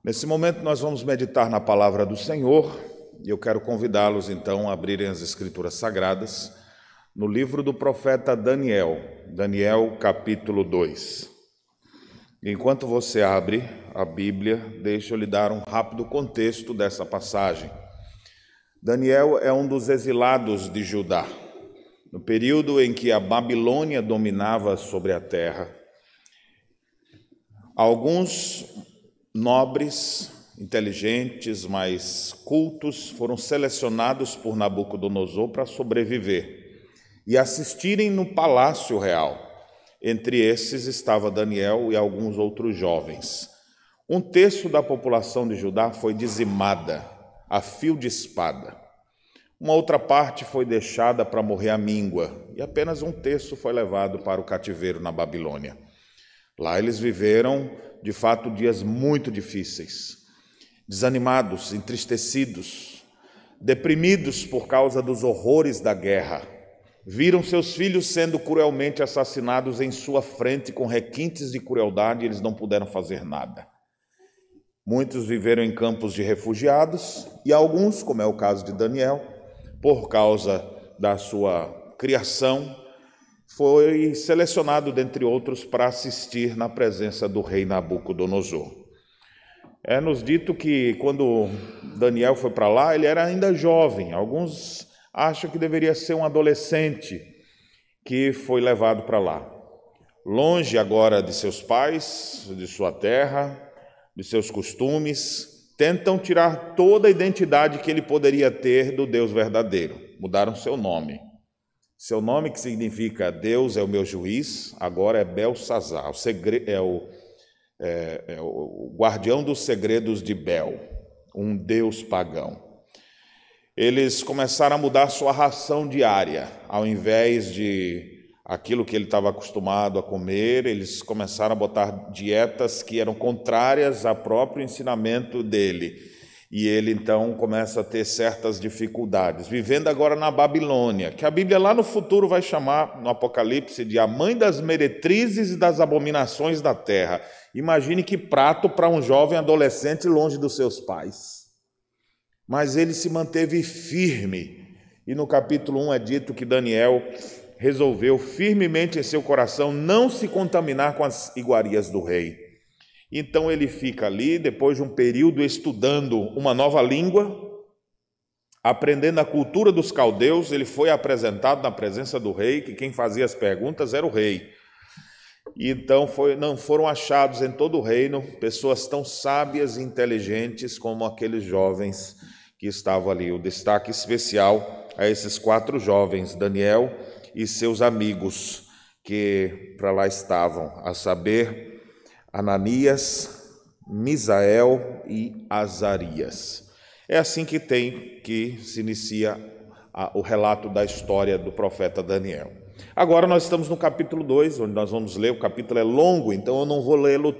Nesse momento nós vamos meditar na palavra do Senhor e eu quero convidá-los então a abrirem as Escrituras Sagradas no livro do profeta Daniel, Daniel capítulo 2. Enquanto você abre a Bíblia, deixa eu lhe dar um rápido contexto dessa passagem. Daniel é um dos exilados de Judá. No período em que a Babilônia dominava sobre a terra, alguns nobres, inteligentes, mas cultos foram selecionados por Nabucodonosor para sobreviver e assistirem no palácio real. Entre esses estava Daniel e alguns outros jovens. Um terço da população de Judá foi dizimada a fio de espada. Uma outra parte foi deixada para morrer à míngua e apenas um terço foi levado para o cativeiro na Babilônia. Lá eles viveram, de fato, dias muito difíceis, desanimados, entristecidos, deprimidos por causa dos horrores da guerra. Viram seus filhos sendo cruelmente assassinados em sua frente com requintes de crueldade e eles não puderam fazer nada. Muitos viveram em campos de refugiados e alguns, como é o caso de Daniel, por causa da sua criação, foi selecionado, dentre outros, para assistir na presença do rei Nabucodonosor. É-nos dito que quando Daniel foi para lá, ele era ainda jovem. Alguns acham que deveria ser um adolescente que foi levado para lá. Longe agora de seus pais, de sua terra, de seus costumes, tentam tirar toda a identidade que ele poderia ter do Deus verdadeiro. Mudaram seu nome. Seu nome, que significa Deus é o meu juiz, agora é Belsazar, o guardião dos segredos de Bel, um deus pagão. Eles começaram a mudar sua ração diária. Ao invés de aquilo que ele estava acostumado a comer, eles começaram a botar dietas que eram contrárias ao próprio ensinamento dele. E ele então começa a ter certas dificuldades, vivendo agora na Babilônia, que a Bíblia lá no futuro vai chamar, no Apocalipse, de a mãe das meretrizes e das abominações da terra. Imagine que prato para um jovem adolescente longe dos seus pais. Mas ele se manteve firme, e no capítulo 1 é dito que Daniel resolveu firmemente em seu coração não se contaminar com as iguarias do rei. Então ele fica ali, depois de um período estudando uma nova língua, aprendendo a cultura dos caldeus, ele foi apresentado na presença do rei, que quem fazia as perguntas era o rei. Então não foram achados em todo o reino pessoas tão sábias e inteligentes como aqueles jovens que estavam ali. O destaque especial a esses 4 jovens, Daniel e seus amigos que para lá estavam, a saber, Ananias, Misael e Azarias. É assim que se inicia o relato da história do profeta Daniel. Agora nós estamos no capítulo 2, onde nós vamos ler. O capítulo é longo, então eu não vou lê-lo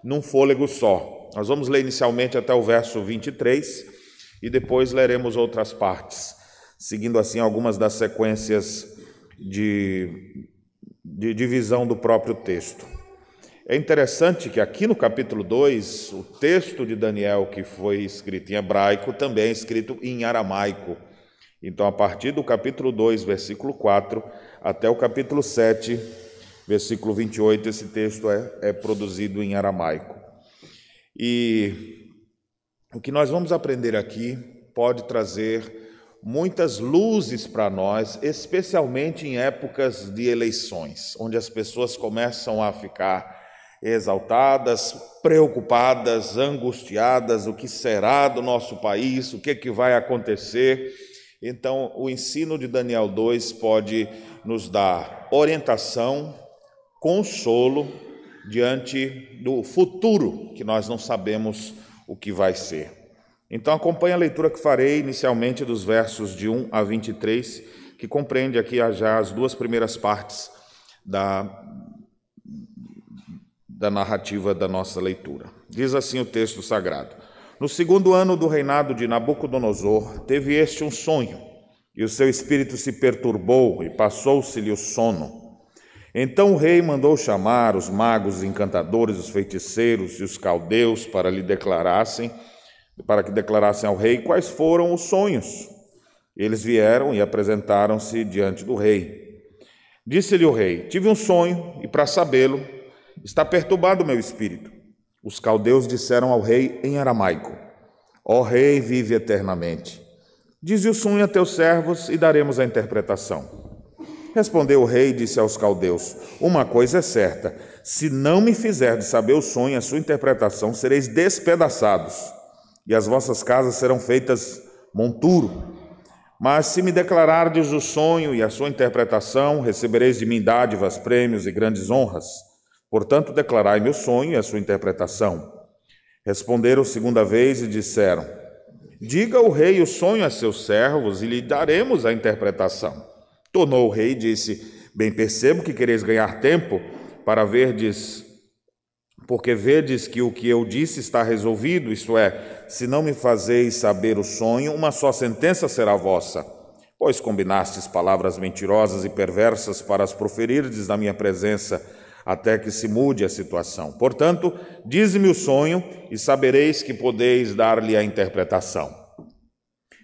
num fôlego só. Nós vamos ler inicialmente até o verso 23 e depois leremos outras partes, seguindo assim algumas das sequências de divisão do próprio texto. É interessante que aqui no capítulo 2, o texto de Daniel, que foi escrito em hebraico, também é escrito em aramaico. Então, a partir do capítulo 2, versículo 4, até o capítulo 7, versículo 28, esse texto é produzido em aramaico. E o que nós vamos aprender aqui pode trazer muitas luzes para nós, especialmente em épocas de eleições, onde as pessoas começam a ficar exaltadas, preocupadas, angustiadas, o que será do nosso país, o que vai acontecer. Então, o ensino de Daniel 2 pode nos dar orientação, consolo, diante do futuro, que nós não sabemos o que vai ser. Então, acompanhe a leitura que farei inicialmente dos versos de 1 a 23, que compreende aqui já as 2 primeiras partes da narrativa da nossa leitura. Diz assim o texto sagrado: No 2º ano do reinado de Nabucodonosor, teve este um sonho, e o seu espírito se perturbou, e passou-se-lhe o sono. Então o rei mandou chamar os magos, os encantadores, os feiticeiros e os caldeus para que declarassem ao rei quais foram os sonhos. Eles vieram e apresentaram-se diante do rei. Disse-lhe o rei: tive um sonho, e para sabê-lo, está perturbado o meu espírito. Os caldeus disseram ao rei em aramaico: ó rei, vive eternamente. Dize o sonho a teus servos e daremos a interpretação. Respondeu o rei e disse aos caldeus: uma coisa é certa, se não me fizerdes saber o sonho e a sua interpretação, sereis despedaçados, e as vossas casas serão feitas monturo. Mas se me declarardes o sonho e a sua interpretação, recebereis de mim dádivas, prêmios e grandes honras. Portanto, declarai-me o sonho e a sua interpretação. Responderam segunda vez e disseram: diga o rei o sonho a seus servos e lhe daremos a interpretação. Tornou o rei e disse: bem percebo que quereis ganhar tempo para verdes, porque vedes que o que eu disse está resolvido, isto é, se não me fazeis saber o sonho, uma só sentença será vossa, pois combinastes palavras mentirosas e perversas para as proferirdes na minha presença, até que se mude a situação. Portanto, dize-me o sonho e sabereis que podeis dar-lhe a interpretação.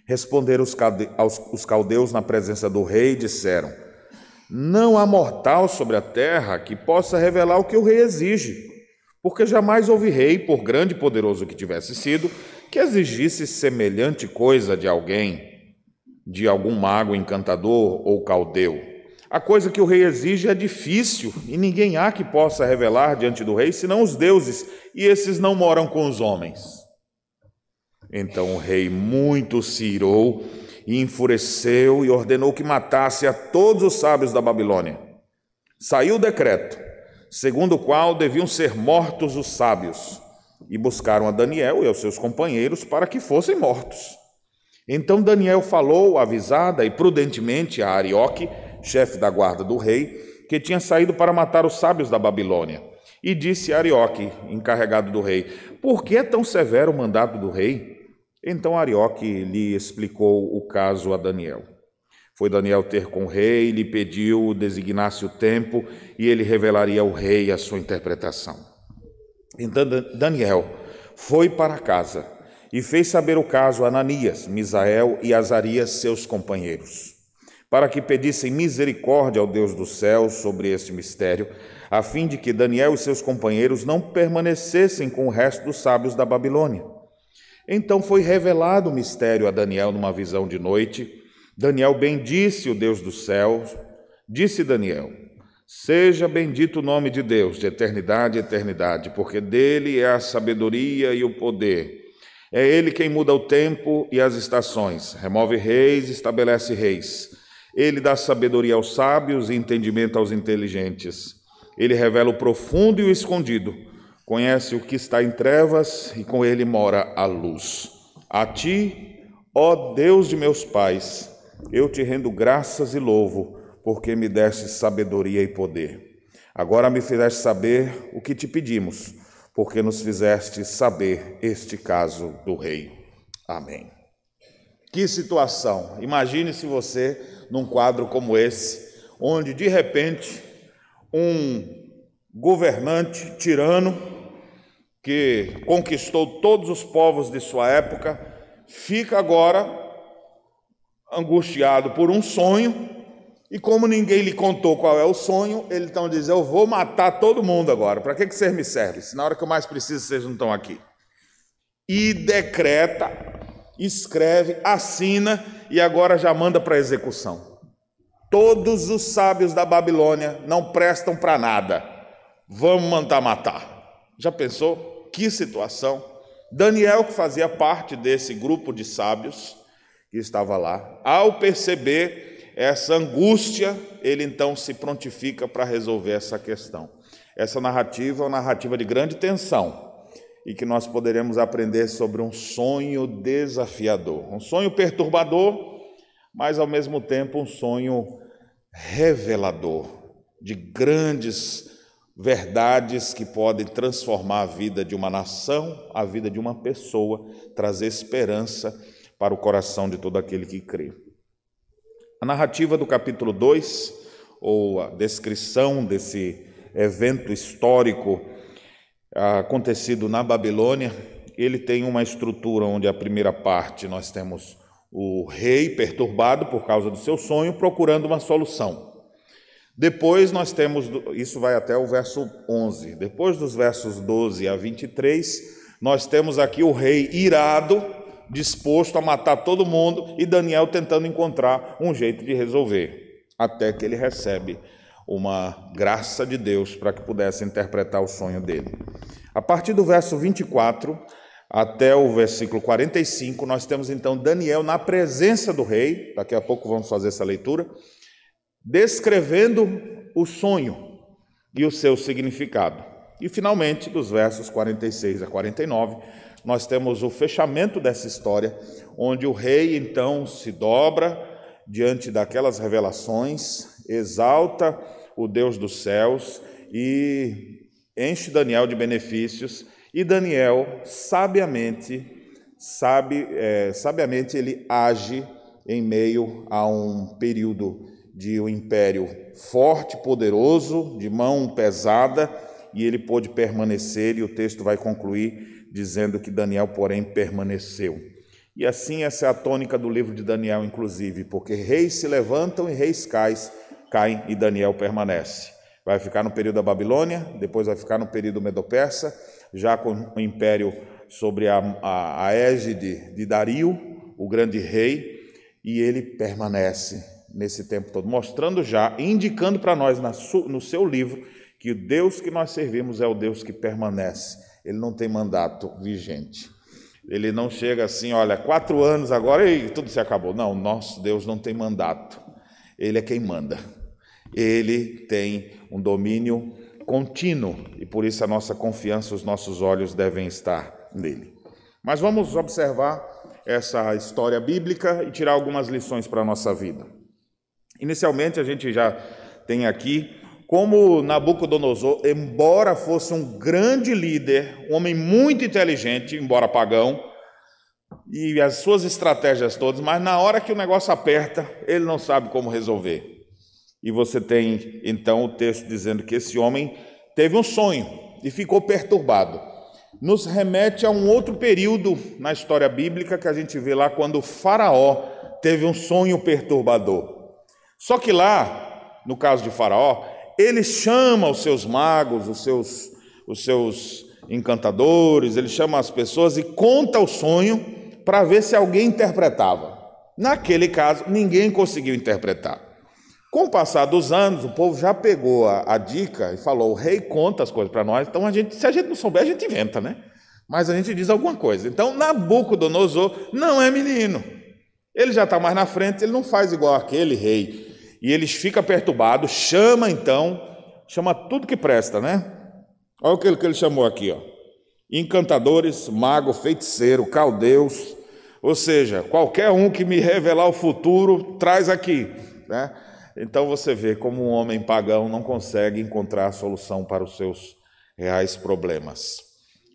Responderam os caldeus na presença do rei e disseram: não há mortal sobre a terra que possa revelar o que o rei exige, porque jamais houve rei, por grande e poderoso que tivesse sido, que exigisse semelhante coisa de alguém, de algum mago, encantador ou caldeu. A coisa que o rei exige é difícil, e ninguém há que possa revelar diante do rei, senão os deuses, e esses não moram com os homens. Então o rei muito se irou e enfureceu e ordenou que matasse a todos os sábios da Babilônia. Saiu o decreto, segundo o qual deviam ser mortos os sábios, e buscaram a Daniel e aos seus companheiros para que fossem mortos. Então Daniel falou avisada e prudentemente a Arioque, chefe da guarda do rei, que tinha saído para matar os sábios da Babilônia. E disse a Arioque, encarregado do rei: por que é tão severo o mandado do rei? Então Arioque lhe explicou o caso a Daniel. Foi Daniel ter com o rei, lhe pediu designasse o tempo, e ele revelaria ao rei a sua interpretação. Então Daniel foi para casa e fez saber o caso a Ananias, Misael e Azarias, seus companheiros, para que pedissem misericórdia ao Deus do céu sobre este mistério, a fim de que Daniel e seus companheiros não permanecessem com o resto dos sábios da Babilônia. Então foi revelado o mistério a Daniel numa visão de noite. Daniel bendisse o Deus do céu. Disse Daniel: seja bendito o nome de Deus, de eternidade em eternidade, porque dele é a sabedoria e o poder. É ele quem muda o tempo e as estações, remove reis e estabelece reis. Ele dá sabedoria aos sábios e entendimento aos inteligentes. Ele revela o profundo e o escondido. Conhece o que está em trevas e com ele mora a luz. A ti, ó Deus de meus pais, eu te rendo graças e louvo, porque me deste sabedoria e poder. Agora me fizeste saber o que te pedimos, porque nos fizeste saber este caso do rei. Amém. Que situação! Imagine se você, num quadro como esse, onde de repente um governante tirano que conquistou todos os povos de sua época, fica agora angustiado por um sonho, e como ninguém lhe contou qual é o sonho, ele então diz: eu vou matar todo mundo agora, para que vocês me servem? Se na hora que eu mais preciso vocês não estão aqui. E decreta, escreve, assina, e agora já manda para execução. Todos os sábios da Babilônia não prestam para nada, vamos mandar matar. Já pensou? Que situação! Daniel, que fazia parte desse grupo de sábios que estava lá, ao perceber essa angústia, ele então se prontifica para resolver essa questão. Essa narrativa é uma narrativa de grande tensão e que nós poderemos aprender sobre um sonho desafiador, um sonho perturbador, mas ao mesmo tempo um sonho revelador de grandes verdades que podem transformar a vida de uma nação, a vida de uma pessoa, trazer esperança para o coração de todo aquele que crê. A narrativa do capítulo 2, ou a descrição desse evento histórico acontecido na Babilônia, ele tem uma estrutura onde a primeira parte nós temos o rei perturbado por causa do seu sonho, procurando uma solução. Depois nós temos, isso vai até o verso 11, depois dos versos 12 a 23, nós temos aqui o rei irado, disposto a matar todo mundo, e Daniel tentando encontrar um jeito de resolver, até que ele recebe uma graça de Deus para que pudesse interpretar o sonho dele. A partir do verso 24 até o versículo 45, nós temos então Daniel na presença do rei, daqui a pouco vamos fazer essa leitura, descrevendo o sonho e o seu significado. E finalmente, dos versos 46 a 49, nós temos o fechamento dessa história, onde o rei então se dobra diante daquelas revelações, exalta o Deus dos céus e enche Daniel de benefícios, e Daniel sabiamente ele age em meio a um período de um império forte, poderoso, de mão pesada, e ele pôde permanecer, e o texto vai concluir dizendo que Daniel, porém, permaneceu. E assim essa é a tônica do livro de Daniel, inclusive, porque reis se levantam e reis caem e Daniel permanece. Vai ficar no período da Babilônia, depois vai ficar no período Medo-Persa, já com o império sobre a égide de Dario, o grande rei, e ele permanece nesse tempo todo, mostrando já, indicando para nós no seu livro, que o Deus que nós servimos é o Deus que permanece, ele não tem mandato vigente. Ele não chega assim, olha, 4 anos agora e tudo se acabou. Não, nosso Deus não tem mandato, ele é quem manda. Ele tem um domínio contínuo e por isso a nossa confiança, os nossos olhos devem estar nele. Mas vamos observar essa história bíblica e tirar algumas lições para a nossa vida. Inicialmente a gente já tem aqui como Nabucodonosor, embora fosse um grande líder, um homem muito inteligente, embora pagão, e as suas estratégias todas, mas na hora que o negócio aperta, ele não sabe como resolver. E você tem, então, o texto dizendo que esse homem teve um sonho e ficou perturbado. Nos remete a um outro período na história bíblica que a gente vê lá quando o faraó teve um sonho perturbador. Só que lá, no caso de Faraó, ele chama os seus magos, os seus encantadores, ele chama as pessoas e conta o sonho para ver se alguém interpretava. Naquele caso, ninguém conseguiu interpretar. Com o passar dos anos, o povo já pegou a dica e falou, o rei conta as coisas para nós, então se a gente não souber, a gente inventa, né? Mas a gente diz alguma coisa. Então, Nabucodonosor não é menino. Ele já está mais na frente, ele não faz igual aquele rei. E ele fica perturbado, chama tudo que presta, né? Olha o que ele chamou aqui, ó. Encantadores, mago, feiticeiro, caldeus, ou seja, qualquer um que me revelar o futuro, traz aqui, né? Então você vê como um homem pagão não consegue encontrar a solução para os seus reais problemas.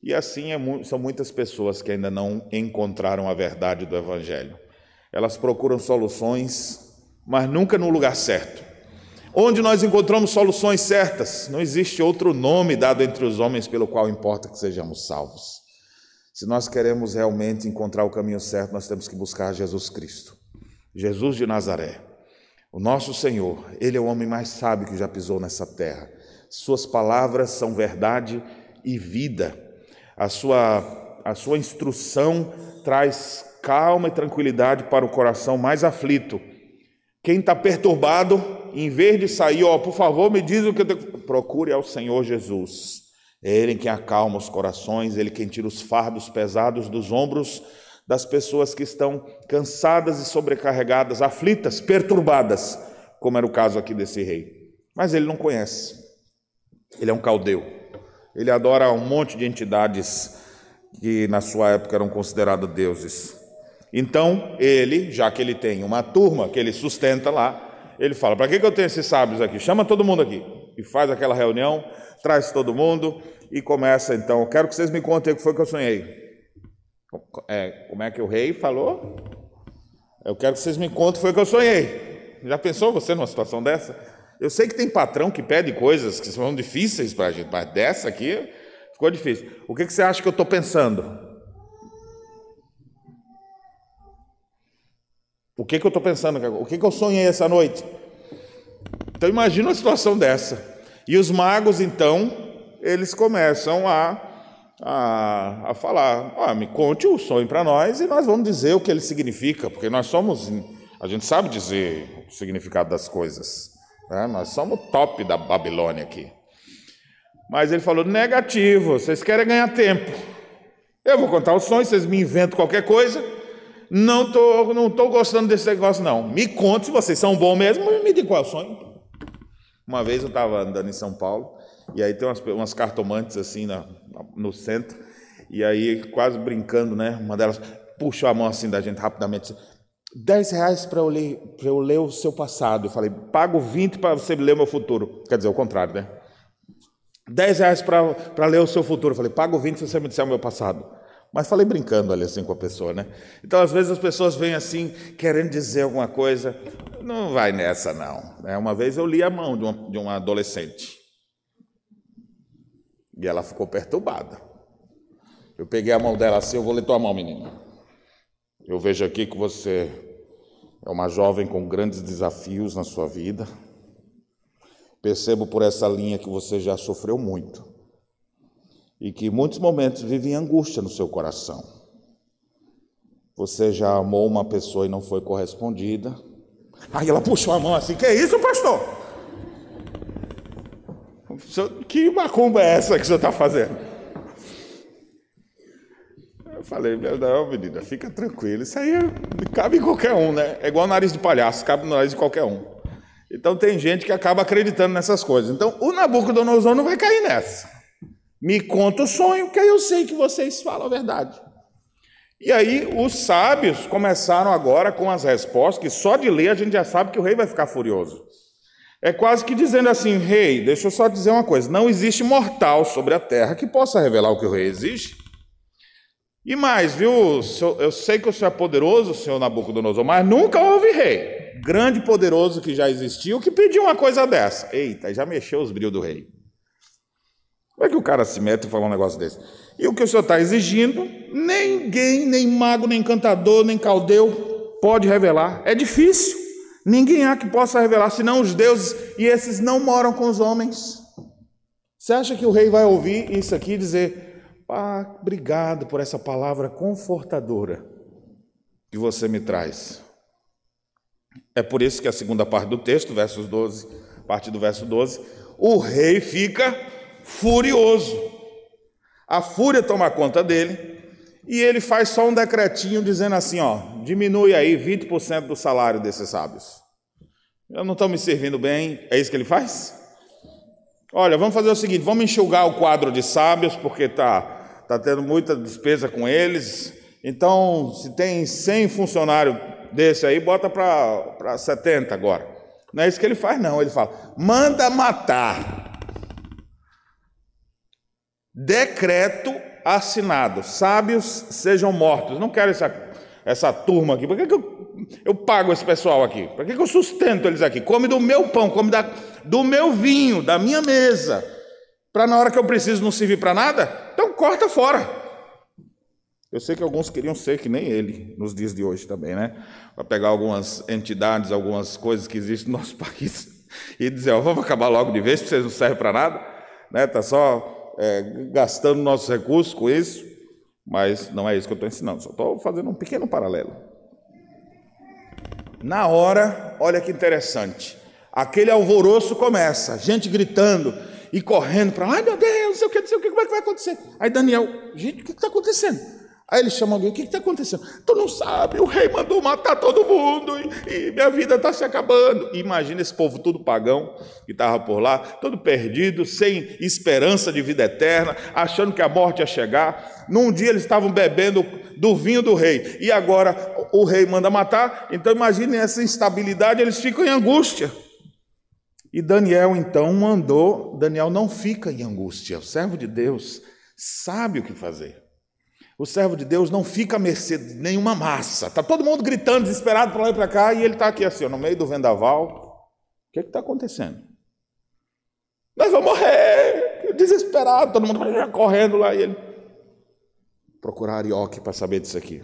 E assim são muitas pessoas que ainda não encontraram a verdade do Evangelho. Elas procuram soluções, mas nunca no lugar certo. Onde nós encontramos soluções certas, não existe outro nome dado entre os homens pelo qual importa que sejamos salvos. Se nós queremos realmente encontrar o caminho certo, nós temos que buscar Jesus Cristo, Jesus de Nazaré. O nosso Senhor, Ele é o homem mais sábio que já pisou nessa terra. Suas palavras são verdade e vida. A sua instrução traz calma e tranquilidade para o coração mais aflito. Quem está perturbado, em vez de sair, por favor, me diz o que eu tenho... Procure ao Senhor Jesus. É Ele quem acalma os corações, Ele quem tira os fardos pesados dos ombros das pessoas que estão cansadas e sobrecarregadas, aflitas, perturbadas, como era o caso aqui desse rei. Mas ele não conhece. Ele é um caldeu. Ele adora um monte de entidades que na sua época eram consideradas deuses. Então, ele, já que ele tem uma turma que ele sustenta lá, ele fala, para que eu tenho esses sábios aqui? Chama todo mundo aqui. E faz aquela reunião, traz todo mundo e começa então, eu quero que vocês me contem o que foi que eu sonhei. Como é que o rei falou? Eu quero que vocês me contem o que foi que eu sonhei. Já pensou você numa situação dessa? Eu sei que tem patrão que pede coisas que são difíceis para a gente, mas dessa aqui ficou difícil. O que você acha que eu estou pensando? O que eu estou pensando? O que eu sonhei essa noite? Então imagina uma situação dessa. E os magos, então, eles começam a falar, me conte o sonho para nós e nós vamos dizer o que ele significa, porque a gente sabe dizer o significado das coisas, né? Nós somos o top da Babilônia aqui. Mas ele falou, negativo, vocês querem ganhar tempo. Eu vou contar o sonho, vocês me inventam qualquer coisa. Não tô gostando desse negócio, não. Me conte se vocês são bons mesmo e me digam qual é o sonho. Uma vez eu estava andando em São Paulo, e aí tem umas cartomantes assim no centro, e aí quase brincando, né? Uma delas puxou a mão assim da gente rapidamente, R$10 para eu ler o seu passado. Eu falei, pago 20 para você ler o meu futuro. Quer dizer, o contrário, né? R$10 para ler o seu futuro. Eu falei, pago 20 se você me disser o meu passado. Mas falei brincando ali assim com a pessoa, né? Então, às vezes as pessoas vêm assim, querendo dizer alguma coisa. Não vai nessa, não. Uma vez eu li a mão de uma adolescente. E ela ficou perturbada. Eu peguei a mão dela assim, eu vou ler tua mão, menina. Eu vejo aqui que você é uma jovem com grandes desafios na sua vida. Percebo por essa linha que você já sofreu muito. E que em muitos momentos vive em angústia no seu coração. Você já amou uma pessoa e não foi correspondida. Aí ela puxou a mão assim, que é isso, pastor? Que macumba é essa que o senhor está fazendo? Eu falei, não, menina, fica tranquilo, isso aí cabe em qualquer um, né? É igual nariz de palhaço, cabe no nariz de qualquer um. Então tem gente que acaba acreditando nessas coisas. Então o Nabucodonosor não vai cair nessa. Me conta o sonho, que aí eu sei que vocês falam a verdade. E aí os sábios começaram agora com as respostas, que só de ler a gente já sabe que o rei vai ficar furioso. É quase que dizendo assim, rei, deixa eu só dizer uma coisa, não existe mortal sobre a terra que possa revelar o que o rei exige. E mais, viu, eu sei que o senhor é poderoso, senhor Nabucodonosor, mas nunca houve rei, grande e poderoso que já existiu, que pediu uma coisa dessa. Eita, já mexeu os brilhos do rei. Como é que o cara se mete e fala um negócio desse? E o que o senhor está exigindo, ninguém, nem mago, nem encantador, nem caldeu pode revelar. É difícil. Ninguém há que possa revelar, senão os deuses, e esses não moram com os homens. Você acha que o rei vai ouvir isso aqui e dizer, obrigado por essa palavra confortadora que você me traz? É por isso que a segunda parte do texto, versos 12, a partir do verso 12, o rei fica furioso. A fúria toma conta dele e ele faz só um decretinho dizendo assim, diminui aí 20% do salário desses sábios. Eu não estou me servindo bem, é isso que ele faz? Olha, vamos fazer o seguinte, vamos enxugar o quadro de sábios, porque tá tendo muita despesa com eles. Então, se tem 100 funcionários desse aí, bota para 70 agora. Não é isso que ele faz, não. Ele fala, manda matar. Decreto assinado, sábios sejam mortos. Não quero essa turma aqui. Por que eu pago esse pessoal aqui? Por que eu sustento eles aqui? Come do meu pão, come do meu vinho, da minha mesa, para na hora que eu preciso não servir para nada? Então corta fora. Eu sei que alguns queriam ser que nem ele, nos dias de hoje também, né? Para pegar algumas entidades, algumas coisas que existem no nosso país e dizer, vamos acabar logo de vez, porque vocês não servem para nada, né? Está só gastando nossos recursos com isso, mas não é isso que eu estou ensinando, só estou fazendo um pequeno paralelo. Na hora, olha que interessante, aquele alvoroço começa, gente gritando e correndo para, ai meu Deus, não sei o que, como é que vai acontecer? Aí Daniel, gente, o que está acontecendo? Aí ele chama alguém, o que está acontecendo? Tu não sabe, o rei mandou matar todo mundo e minha vida está se acabando. Imagina esse povo tudo pagão que estava por lá, todo perdido, sem esperança de vida eterna, achando que a morte ia chegar. Num dia eles estavam bebendo do vinho do rei e agora o rei manda matar. Então imaginem essa instabilidade, eles ficam em angústia. E Daniel então mandou, Daniel não fica em angústia, o servo de Deus sabe o que fazer. O servo de Deus não fica à mercê de nenhuma massa. Está todo mundo gritando, desesperado para lá e para cá, e ele está aqui assim, no meio do vendaval. O que está acontecendo? nós vamos morrer, desesperado, todo mundo correndo lá, e ele procurar Arioque para saber disso aqui.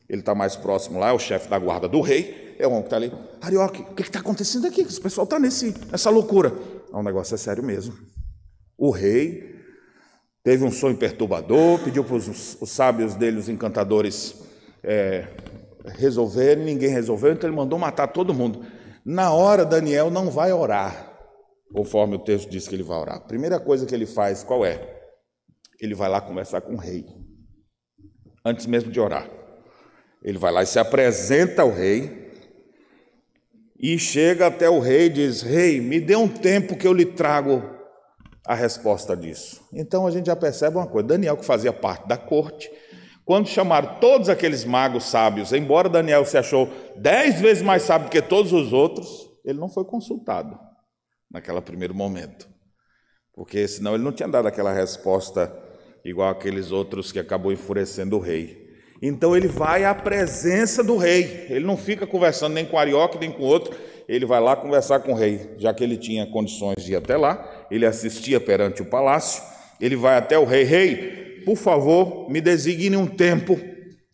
Ele está mais próximo lá, é o chefe da guarda do rei, é o homem que está ali. Arioque, o que está acontecendo aqui? Esse pessoal está nessa loucura. O negócio é sério mesmo. O rei teve um sonho perturbador, pediu para os sábios dele, os encantadores, resolverem, ninguém resolveu, então ele mandou matar todo mundo. Na hora, Daniel não vai orar, conforme o texto diz que ele vai orar. A primeira coisa que ele faz, qual é? Ele vai lá conversar com o rei, antes mesmo de orar. Ele vai lá e se apresenta ao rei, e chega até o rei e diz: rei, me dê um tempo que eu lhe trago a resposta disso. Então a gente já percebe uma coisa: Daniel, que fazia parte da corte, quando chamaram todos aqueles magos sábios, embora Daniel se achou 10 vezes mais sábio que todos os outros, ele não foi consultado naquele primeiro momento, porque senão ele não tinha dado aquela resposta igual aqueles outros que acabou enfurecendo o rei. Então ele vai à presença do rei, ele não fica conversando nem com Arioque nem com outro, ele vai lá conversar com o rei, já que ele tinha condições de ir até lá, ele assistia perante o palácio, ele vai até o rei: rei, por favor, me designe um tempo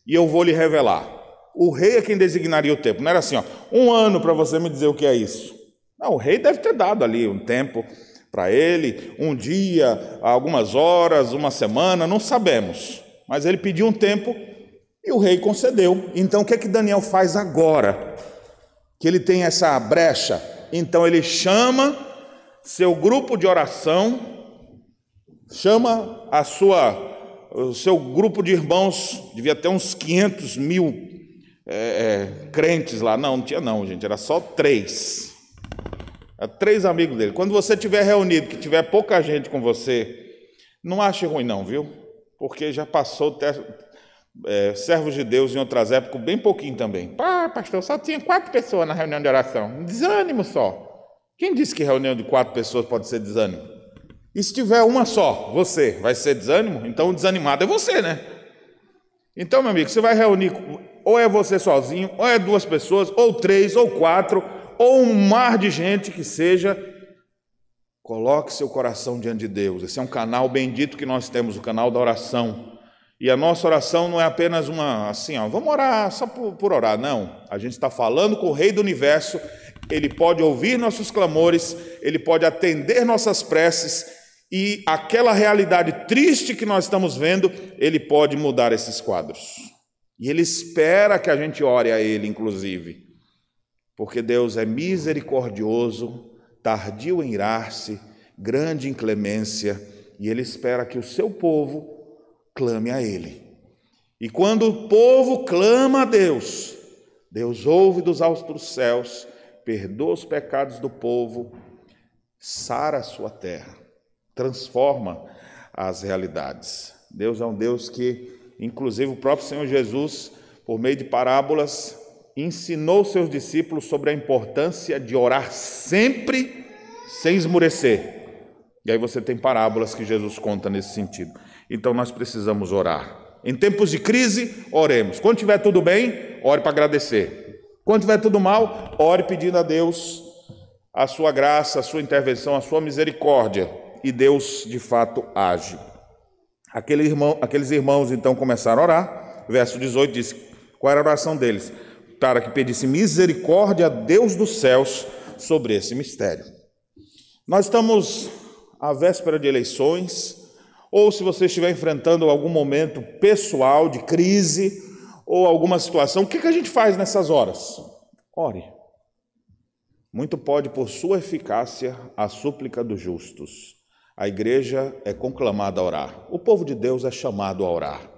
e eu vou lhe revelar. O rei é quem designaria o tempo, não era assim, 1 ano para você me dizer o que é isso. Não, o rei deve ter dado ali um tempo para ele, um dia, algumas horas, uma semana, não sabemos, mas ele pediu um tempo e o rei concedeu. Então o que é que Daniel faz agora? Que ele tem essa brecha, então ele chama seu grupo de oração, chama o seu grupo de irmãos, devia ter uns 500 mil crentes lá. Não tinha não, gente, era só 3. 3 amigos dele. Quando você estiver reunido, que tiver pouca gente com você, não ache ruim não, viu? Porque já passou servos de Deus em outras épocas, bem pouquinho também. Pastor, só tinha 4 pessoas na reunião de oração. Desânimo só. Quem disse que reunião de 4 pessoas pode ser desânimo? E se tiver uma só, você, vai ser desânimo? Então o desanimado é você, né? Então, meu amigo, você vai reunir, ou é você sozinho, ou é 2 pessoas, ou 3, ou 4, ou um mar de gente que seja. Coloque seu coração diante de Deus. Esse é um canal bendito que nós temos, o canal da oração. E a nossa oração não é apenas vamos orar só por orar. Não, a gente está falando com o Rei do Universo, Ele pode ouvir nossos clamores, Ele pode atender nossas preces, e aquela realidade triste que nós estamos vendo, Ele pode mudar esses quadros. E Ele espera que a gente ore a Ele, inclusive, porque Deus é misericordioso, tardio em irar-se, grande em clemência, e Ele espera que o seu povo clame a Ele. E quando o povo clama a Deus, Deus ouve dos altos céus, perdoa os pecados do povo, sara a sua terra, transforma as realidades. Deus é um Deus que, inclusive o próprio Senhor Jesus, por meio de parábolas, ensinou seus discípulos sobre a importância de orar sempre sem esmurecer. E aí você tem parábolas que Jesus conta nesse sentido. Então nós precisamos orar. Em tempos de crise, oremos. Quando estiver tudo bem, ore para agradecer. Quando estiver tudo mal, ore pedindo a Deus a sua graça, a sua intervenção, a sua misericórdia. E Deus, de fato, age. Aqueles irmãos, então, começaram a orar. Verso 18 diz, qual era a oração deles? Para que pedisse misericórdia a Deus dos céus sobre esse mistério. Nós estamos à véspera de eleições, ou se você estiver enfrentando algum momento pessoal de crise, ou alguma situação, o que a gente faz nessas horas? Ore. Muito pode, por sua eficácia, a súplica dos justos. A igreja é conclamada a orar. O povo de Deus é chamado a orar.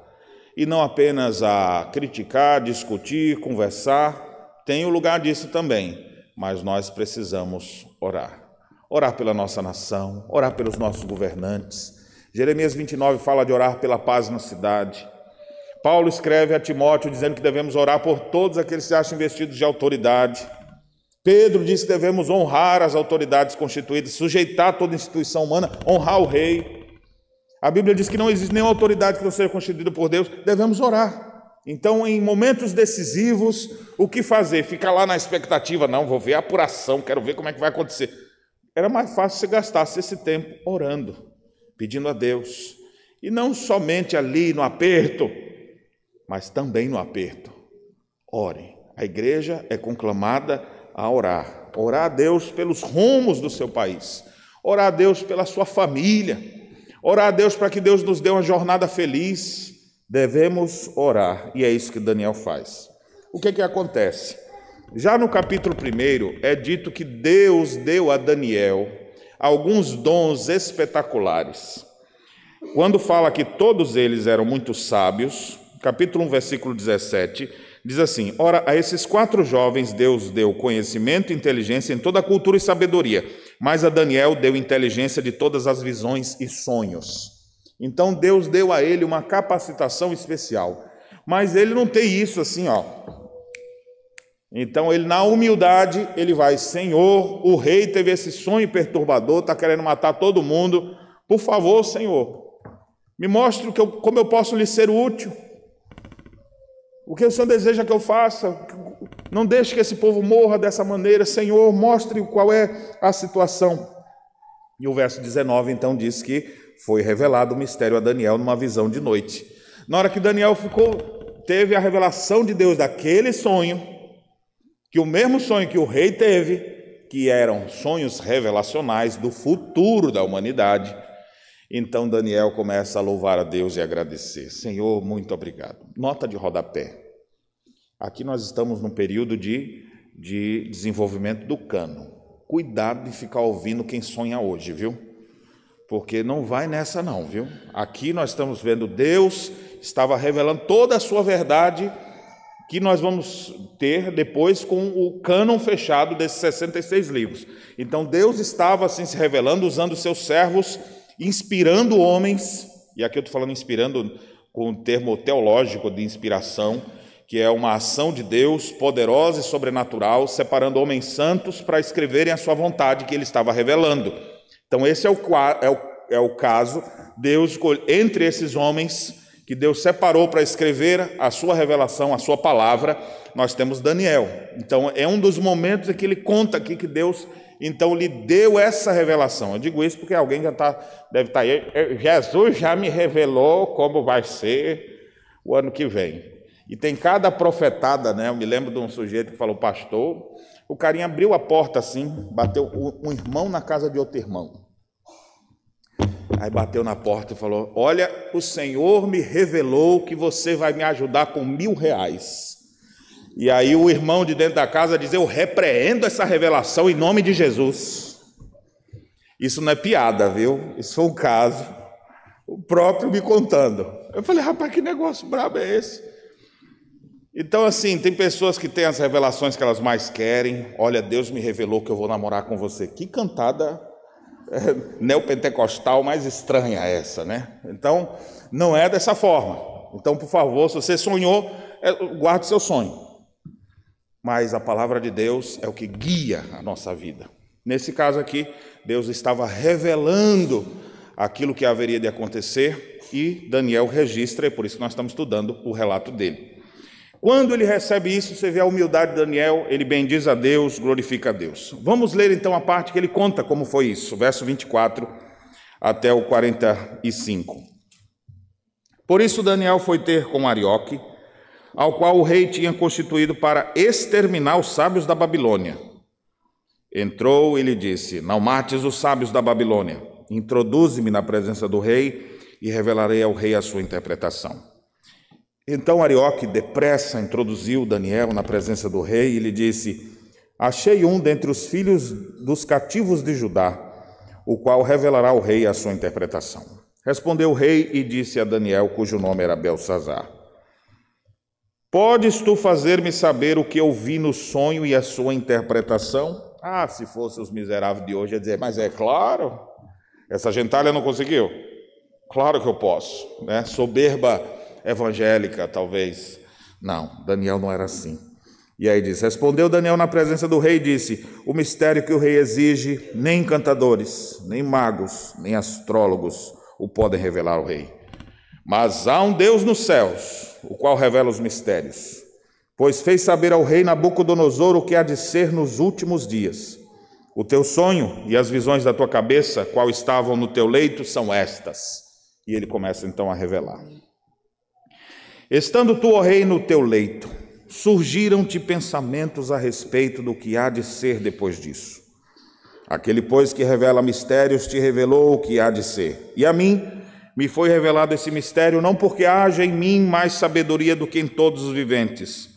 E não apenas a criticar, discutir, conversar, tem o lugar disso também, mas nós precisamos orar. Orar pela nossa nação, orar pelos nossos governantes. Jeremias 29 fala de orar pela paz na cidade. Paulo escreve a Timóteo dizendo que devemos orar por todos aqueles que se acham investidos de autoridade. Pedro diz que devemos honrar as autoridades constituídas, sujeitar toda instituição humana, honrar o rei. A Bíblia diz que não existe nenhuma autoridade que não seja constituída por Deus, devemos orar. Então, em momentos decisivos, o que fazer? Ficar lá na expectativa, não, vou ver a apuração, quero ver como é que vai acontecer. era mais fácil você gastasse esse tempo orando, pedindo a Deus. E não somente ali no aperto, mas também no aperto. Ore. A igreja é conclamada a orar. Orar a Deus pelos rumos do seu país. Orar a Deus pela sua família. Orar a Deus para que Deus nos dê uma jornada feliz. Devemos orar. E é isso que Daniel faz. O que acontece? Já no capítulo 1 é dito que Deus deu a Daniel alguns dons espetaculares. Quando fala que todos eles eram muito sábios, capítulo 1, versículo 17, diz assim: ora, a esses 4 jovens Deus deu conhecimento e inteligência em toda a cultura e sabedoria, mas a Daniel deu inteligência de todas as visões e sonhos. Então Deus deu a ele uma capacitação especial, mas ele não tem isso assim, ó. Então ele, na humildade, ele vai: Senhor, o rei teve esse sonho perturbador, está querendo matar todo mundo, por favor, Senhor, me mostre como eu posso lhe ser útil. O que o Senhor deseja que eu faça? Não deixe que esse povo morra dessa maneira. Senhor, mostre qual é a situação. E o verso 19, então, diz que foi revelado o mistério a Daniel numa visão de noite. Na hora que Daniel teve a revelação de Deus daquele sonho, que o mesmo sonho que o rei teve, que eram sonhos revelacionais do futuro da humanidade, então Daniel começa a louvar a Deus e agradecer. Senhor, muito obrigado. Nota de rodapé. Aqui nós estamos num período de desenvolvimento do cânon. Cuidado de ficar ouvindo quem sonha hoje, viu? Porque não vai nessa não, viu? Aqui nós estamos vendo Deus estava revelando toda a sua verdade, que nós vamos ter depois com o cânon fechado desses 66 livros. Então Deus estava assim se revelando, usando seus servos, inspirando homens, e aqui eu estou falando inspirando com o termo teológico de inspiração, que é uma ação de Deus poderosa e sobrenatural, separando homens santos para escreverem a sua vontade que ele estava revelando. Então esse é o caso, Deus, entre esses homens que Deus separou para escrever a sua revelação, a sua palavra, nós temos Daniel. Então é um dos momentos em que ele conta aqui que Deus então lhe deu essa revelação. Eu digo isso porque alguém deve estar aí. Jesus já me revelou como vai ser o ano que vem. E tem cada profetada, né? Eu me lembro de um sujeito que falou: pastor, o carinha abriu a porta assim, bateu um irmão na casa de outro irmão. Aí bateu na porta e falou: olha, o Senhor me revelou que você vai me ajudar com R$1.000. E aí o irmão de dentro da casa diz: eu repreendo essa revelação em nome de Jesus. Isso não é piada, viu? Isso foi um caso, o próprio me contando. Eu falei: rapaz, que negócio brabo é esse? Então assim, tem pessoas que têm as revelações que elas mais querem. Olha, Deus me revelou que eu vou namorar com você. Que cantada neopentecostal mais estranha essa, né? Então, não é dessa forma. Então, por favor, se você sonhou, guarde seu sonho. Mas a palavra de Deus é o que guia a nossa vida. Nesse caso aqui, Deus estava revelando aquilo que haveria de acontecer e Daniel registra, e por isso nós estamos estudando o relato dele. Quando ele recebe isso, você vê a humildade de Daniel, ele bendiz a Deus, glorifica a Deus. Vamos ler então a parte que ele conta como foi isso, verso 24 até o 45. Por isso Daniel foi ter com Arioque, ao qual o rei tinha constituído para exterminar os sábios da Babilônia. Entrou e lhe disse: não mates os sábios da Babilônia, introduze-me na presença do rei e revelarei ao rei a sua interpretação. Então Arioque depressa introduziu Daniel na presença do rei e lhe disse: achei um dentre os filhos dos cativos de Judá, o qual revelará ao rei a sua interpretação. Respondeu o rei e disse a Daniel, cujo nome era Belsazar: podes tu fazer-me saber o que eu vi no sonho e a sua interpretação? Ah, se fosse os miseráveis de hoje, ia dizer: mas é claro, essa gentalha não conseguiu. Claro que eu posso, né? Soberba evangélica, talvez. Não, Daniel não era assim. E aí diz: respondeu Daniel na presença do rei e disse: o mistério que o rei exige, nem encantadores, nem magos, nem astrólogos o podem revelar ao rei. Mas há um Deus nos céus, o qual revela os mistérios. Pois fez saber ao rei Nabucodonosor o que há de ser nos últimos dias. O teu sonho e as visões da tua cabeça, qual estavam no teu leito, são estas. E ele começa então a revelar. Estando tu, ó rei, no teu leito, surgiram-te pensamentos a respeito do que há de ser depois disso. Aquele, pois, que revela mistérios, te revelou o que há de ser. E a mim me foi revelado esse mistério, não porque haja em mim mais sabedoria do que em todos os viventes,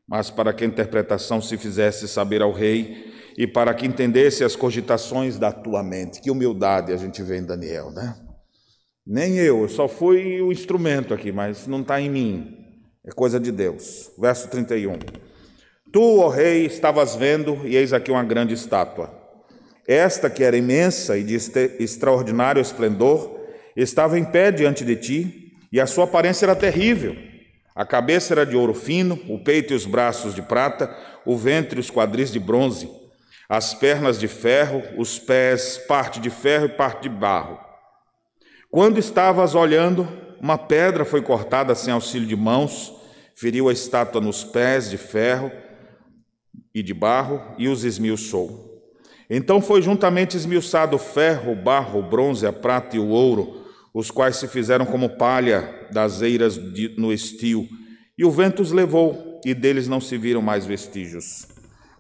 mas para que a interpretação se fizesse saber ao rei e para que entendesse as cogitações da tua mente. Que humildade a gente vê em Daniel, né? Nem eu só fui o instrumento aqui, mas não está em mim, é coisa de Deus. Verso 31. Tu, ó rei, estavas vendo, e eis aqui uma grande estátua. Esta, que era imensa e de extraordinário esplendor, estava em pé diante de ti, e a sua aparência era terrível. A cabeça era de ouro fino, o peito e os braços de prata, o ventre e os quadris de bronze, as pernas de ferro, os pés parte de ferro e parte de barro. Quando estavas olhando, uma pedra foi cortada sem auxílio de mãos, feriu a estátua nos pés de ferro e de barro e os esmiuçou. Então foi juntamente esmiuçado o ferro, o barro, o bronze, a prata e o ouro, os quais se fizeram como palha das eiras no estio, e o vento os levou, e deles não se viram mais vestígios.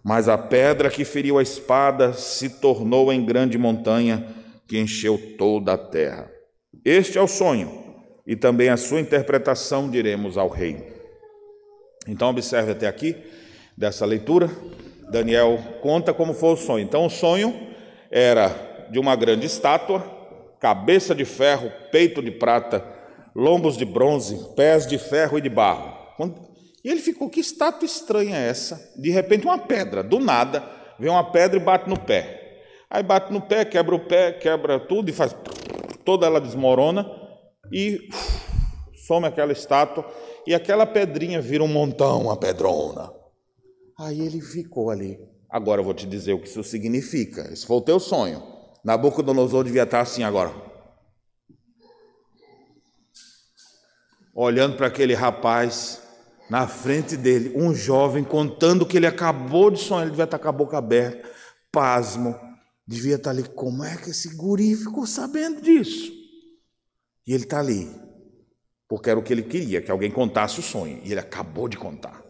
Mas a pedra que feriu a espada se tornou em grande montanha, que encheu toda a terra. Este é o sonho, e também a sua interpretação diremos ao rei. Então observe até aqui, dessa leitura, Daniel conta como foi o sonho. Então o sonho era de uma grande estátua, cabeça de ferro, peito de prata, lombos de bronze, pés de ferro e de barro. E ele ficou, que estátua estranha é essa? De repente uma pedra, do nada, vem uma pedra e bate no pé. Aí bate no pé, quebra tudo e faz... Toda ela desmorona e some aquela estátua e aquela pedrinha vira um montão, uma pedrona. Aí ele ficou ali. Agora eu vou te dizer o que isso significa. Esse foi o teu sonho. Nabucodonosor devia estar assim agora, olhando para aquele rapaz na frente dele, um jovem contando que ele acabou de sonhar. Ele devia estar com a boca aberta, pasmo, devia estar ali. Como é que esse guri ficou sabendo disso? E ele está ali porque era o que ele queria, que alguém contasse o sonho, e ele acabou de contar.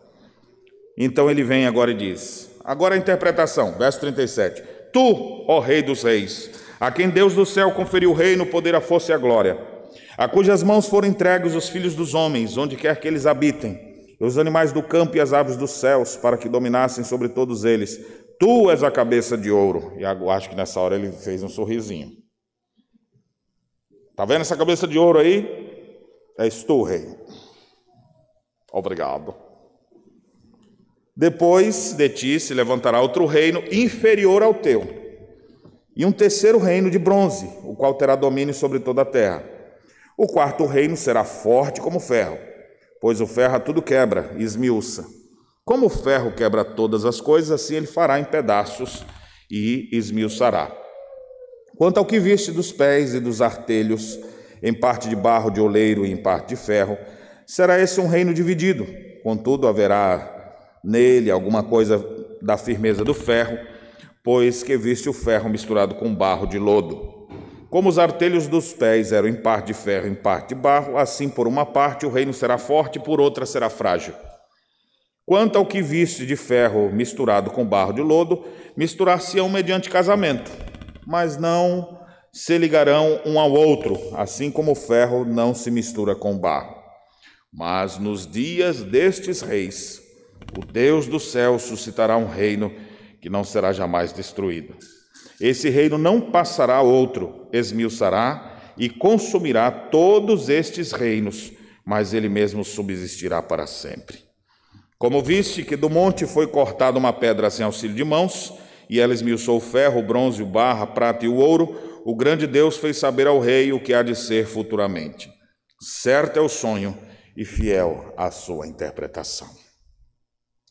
Então ele vem agora e diz, agora a interpretação, verso 37, tu, ó rei dos reis, a quem Deus do céu conferiu o reino, o poder, a força e a glória, a cujas mãos foram entregues os filhos dos homens, onde quer que eles habitem, e os animais do campo e as aves dos céus, para que dominassem sobre todos eles, tu és a cabeça de ouro. E eu acho que nessa hora ele fez um sorrisinho. Está vendo essa cabeça de ouro aí? És tu, rei. Obrigado. Depois de ti se levantará outro reino inferior ao teu, e um terceiro reino de bronze, o qual terá domínio sobre toda a terra. O quarto reino será forte como ferro, pois o ferro a tudo quebra e esmiuça. Como o ferro quebra todas as coisas, assim ele fará em pedaços e esmiuçará. Quanto ao que viste dos pés e dos artelhos, em parte de barro de oleiro e em parte de ferro, será esse um reino dividido. Contudo, haverá nele alguma coisa da firmeza do ferro, pois que viste o ferro misturado com barro de lodo. Como os artelhos dos pés eram em parte de ferro e em parte de barro, assim por uma parte o reino será forte, por outra será frágil. Quanto ao que viste de ferro misturado com barro de lodo, misturar-se-ão mediante casamento, mas não se ligarão um ao outro, assim como o ferro não se mistura com barro. Mas nos dias destes reis, o Deus do céu suscitará um reino que não será jamais destruído. Esse reino não passará a outro, esmiuçará e consumirá todos estes reinos, mas ele mesmo subsistirá para sempre. Como viste que do monte foi cortada uma pedra sem auxílio de mãos, e ela esmiuçou o ferro, o bronze, o barro, a prata e o ouro, o grande Deus fez saber ao rei o que há de ser futuramente. Certo é o sonho e fiel a sua interpretação.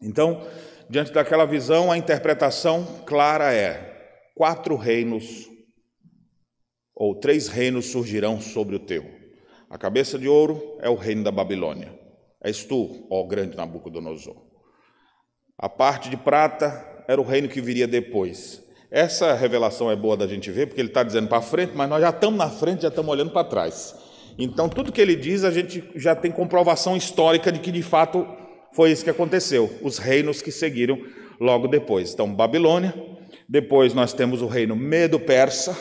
Então, diante daquela visão, a interpretação clara é: 4 reinos, ou 3 reinos surgirão sobre o teu. A cabeça de ouro é o reino da Babilônia. És tu, ó grande Nabucodonosor. A parte de prata era o reino que viria depois. Essa revelação é boa da gente ver, porque ele está dizendo para frente, mas nós já estamos na frente, já estamos olhando para trás. Então, tudo que ele diz, a gente já tem comprovação histórica de que, de fato, foi isso que aconteceu. Os reinos que seguiram logo depois. Então, Babilônia, depois nós temos o reino Medo-Persa,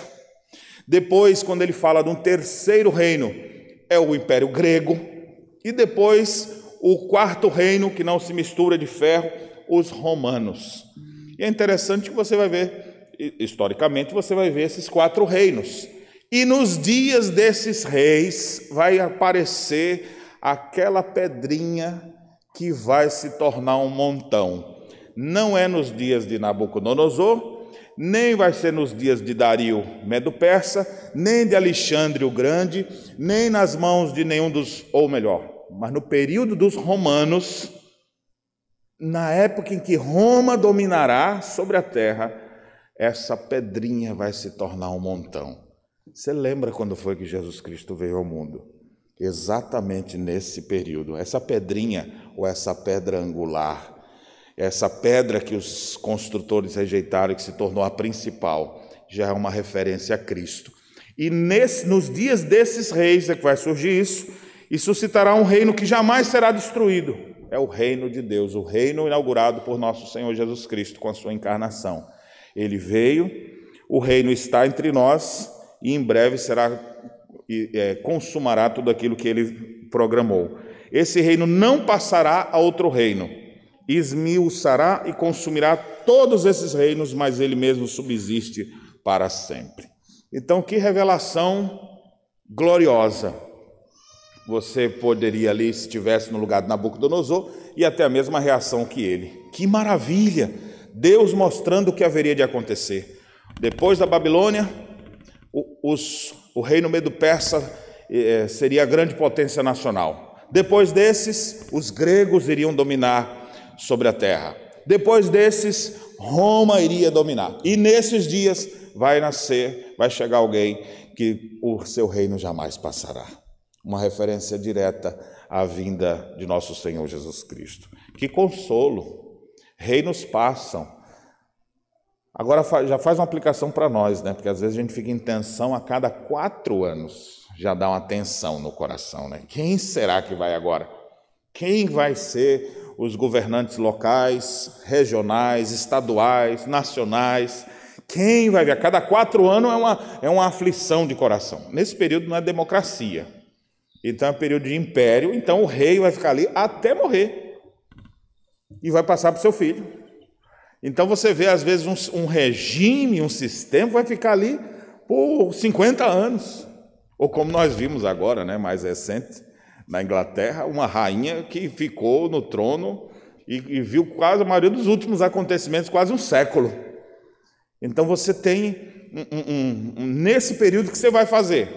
depois, quando ele fala de um terceiro reino, é o Império Grego, e depois o quarto reino, que não se mistura de ferro, os romanos. E é interessante que você vai ver, historicamente, você vai ver esses 4 reinos. E nos dias desses reis vai aparecer aquela pedrinha que vai se tornar um montão. Não é nos dias de Nabucodonosor, nem vai ser nos dias de Dario Medo-Persa, nem de Alexandre o Grande, nem nas mãos de nenhum dos, ou melhor, mas no período dos romanos, na época em que Roma dominará sobre a terra, essa pedrinha vai se tornar um montão. Você lembra quando foi que Jesus Cristo veio ao mundo? Exatamente nesse período. Essa pedrinha, ou essa pedra angular, essa pedra que os construtores rejeitaram e que se tornou a principal, já é uma referência a Cristo. E nos dias desses reis é que vai surgir isso, e suscitará um reino que jamais será destruído. É o reino de Deus, o reino inaugurado por nosso Senhor Jesus Cristo com a sua encarnação. Ele veio, o reino está entre nós e em breve consumará tudo aquilo que ele programou. Esse reino não passará a outro reino, esmiuçará e consumirá todos esses reinos, mas ele mesmo subsiste para sempre. Então, que revelação gloriosa! Você poderia ali, se estivesse no lugar de Nabucodonosor, e até a mesma reação que ele. Que maravilha! Deus mostrando o que haveria de acontecer. Depois da Babilônia, o reino Medo-Persa seria a grande potência nacional. Depois desses, os gregos iriam dominar sobre a terra. Depois desses, Roma iria dominar. E nesses dias vai chegar alguém que o seu reino jamais passará. Uma referência direta à vinda de nosso Senhor Jesus Cristo. Que consolo! Reinos passam. Agora já faz uma aplicação para nós, né? Porque às vezes a gente fica em tensão a cada 4 anos. Já dá uma tensão no coração, né? Quem será que vai agora? Quem vai ser os governantes locais, regionais, estaduais, nacionais? Quem vai vir? A cada 4 anos é uma aflição de coração. Nesse período não é democracia. Então é um período de império, então o rei vai ficar ali até morrer. E vai passar para o seu filho. Então você vê, às vezes, um regime, um sistema, vai ficar ali por 50 anos. Ou como nós vimos agora, né, mais recente, na Inglaterra, uma rainha que ficou no trono e viu quase a maioria dos últimos acontecimentos, quase um século. Então você tem, nesse período, que você vai fazer?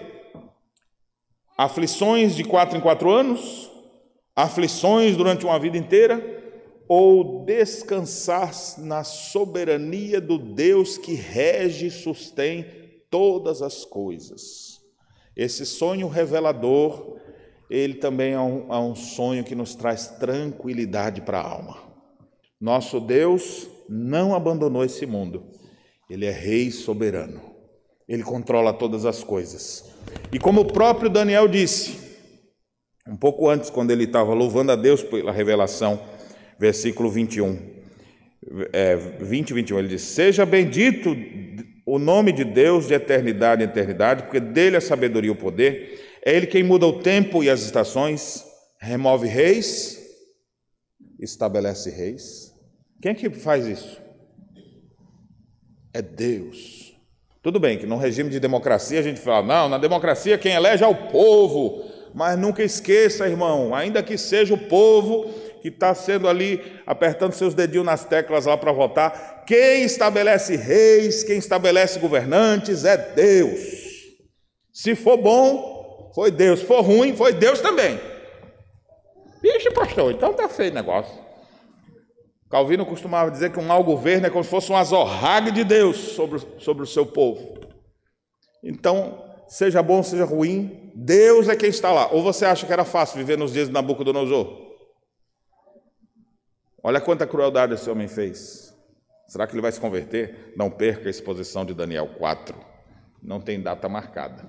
Aflições de 4 em 4 anos? Aflições durante uma vida inteira? Ou descansar na soberania do Deus que rege e sustém todas as coisas? Esse sonho revelador, ele também é um sonho que nos traz tranquilidade para a alma. Nosso Deus não abandonou esse mundo. Ele é rei soberano. Ele controla todas as coisas. E como o próprio Daniel disse, um pouco antes, quando ele estava louvando a Deus pela revelação, versículo 21, 20 e 21, ele diz: seja bendito o nome de Deus de eternidade em eternidade, porque dele a sabedoria e o poder. É ele quem muda o tempo e as estações, remove reis, estabelece reis. Quem é que faz isso? É Deus. Tudo bem que no regime de democracia a gente fala, não, na democracia quem elege é o povo, mas nunca esqueça, irmão, ainda que seja o povo que está sendo ali, apertando seus dedinhos nas teclas lá para votar, quem estabelece reis, quem estabelece governantes é Deus. Se for bom, foi Deus. Se for ruim, foi Deus também. Vixe, pastor, então está feio o negócio. Calvino costumava dizer que um mau governo é como se fosse um azorrague de Deus sobre o seu povo. Então, seja bom, seja ruim, Deus é quem está lá. Ou você acha que era fácil viver nos dias de Nabucodonosor? Olha quanta crueldade esse homem fez. Será que ele vai se converter? Não perca a exposição de Daniel 4. Não tem data marcada.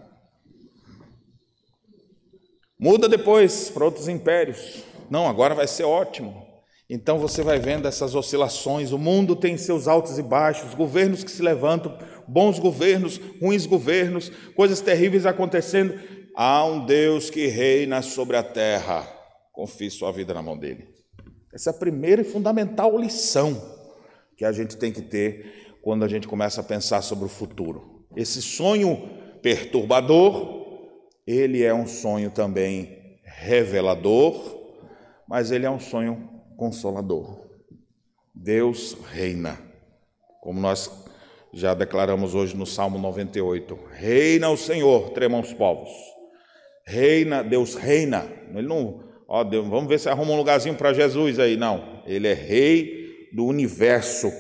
Muda depois para outros impérios. Não, agora vai ser ótimo. Então você vai vendo essas oscilações. O mundo tem seus altos e baixos, governos que se levantam, bons governos, ruins governos, coisas terríveis acontecendo. Há um Deus que reina sobre a terra. Confie sua vida na mão dele. Essa é a primeira e fundamental lição que a gente tem que ter quando a gente começa a pensar sobre o futuro. Esse sonho perturbador, ele é um sonho também revelador, mas ele é um sonho consolador. Deus reina, como nós já declaramos hoje no Salmo 98. Reina o Senhor, tremam os povos. Reina, Deus reina. Ele não, Deus, vamos ver se arruma um lugarzinho para Jesus aí. Não, ele é rei do universo.